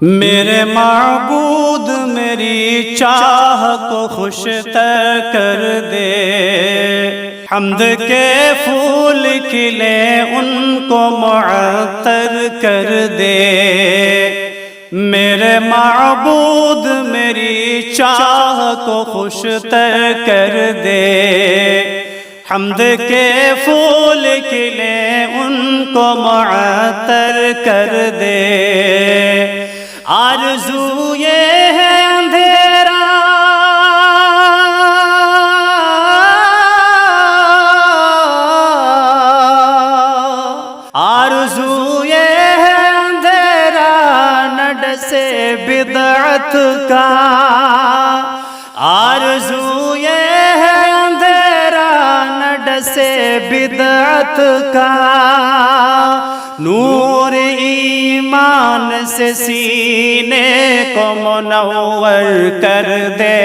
میرے معبود میری چاہ کو خوش تر کر دے، حمد کے پھول کھلے ان کو معطر کر دے۔ میرے معبود میری چاہ کو خوش تر کر دے، حمد کے پھول کھلے ان کو معطر کر دے۔ آرزو یہ ہے اندھیرا آرزو یہ ہے اندھیرا نڈ سے بدعت کا، آرزو یہ ہے اندھیرا نڈ سے بدعت کا۔ نور ایمان سے سینے کو منور کر دے،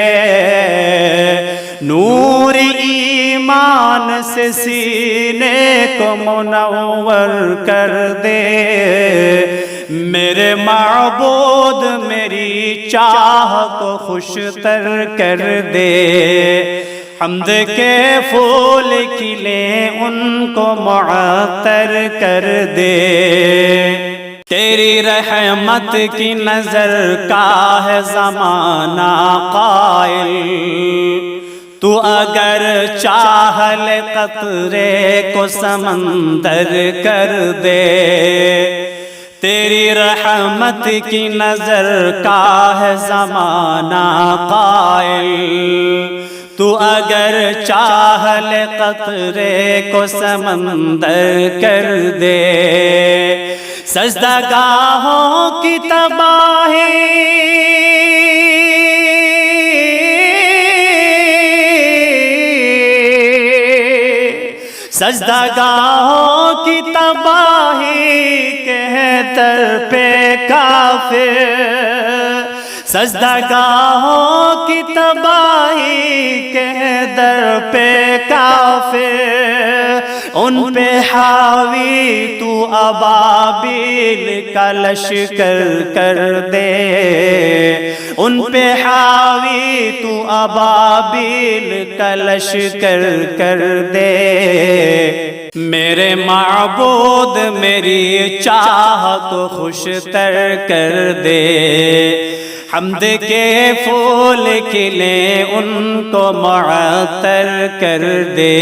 نور ایمان سے سینے کو منور کر دے۔ میرے معبود میری چاہ کو خوش تر کر دے، حمد کے پھول کھلے ان کو معطر کر دے۔ تیری رحمت کی نظر کا ہے زمانہ قائل، تو اگر چاہ لے قطرے کو سمندر کر دے۔ تیری رحمت کی نظر کا ہے زمانہ قائل، تو اگر چاہ لے قطرے کو سمندر کر دے۔ سجدہ گاہوں کی تباہی سجدہ گاہوں کی تباہی کے در پہ کافر، سجدہ گاہوں کی تباہی کے در پہ کافر، ان پہ حاوی تو ابابیل کا لشکر کر دے، ان پہ حاوی تو ابابیل کا لشکر کر دے۔ میرے معبود میری چاہ کو خوش تر کر دے، حمد کے پھول کھلے ان کو معطر کر دے۔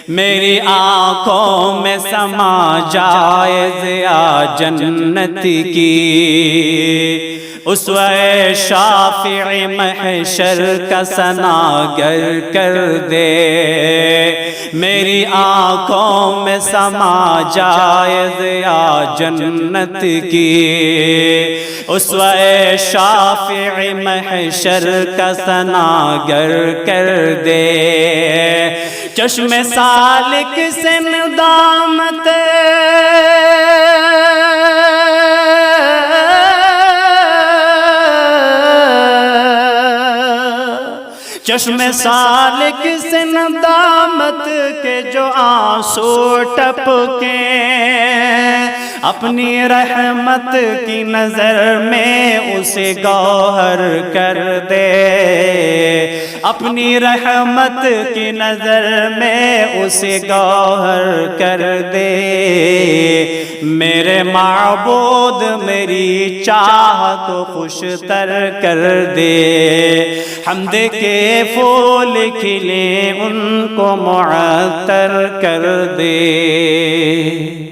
میری آنکھوں میں سما جائے ضیاء جنت کی، اسوہ شافع محشر کا ثناگر کر دے۔ میری آنکھوں میں سما جائے ضیاء جنت کی، اسوہ شافع محشر کا ثناگر کر دے۔ چشم سالک سے ندامت چشم سالک سے ندامت کے جو آنسو ٹپکے، اپنی رحمت کی نظر میں اسے گوہر کر دے، اپنی رحمت کی نظر میں اسے گوہر کر دے۔ میرے معبود میری چاہ کو خوش تر کر دے، حمد کے پھول کھلے ان کو معطر کر دے۔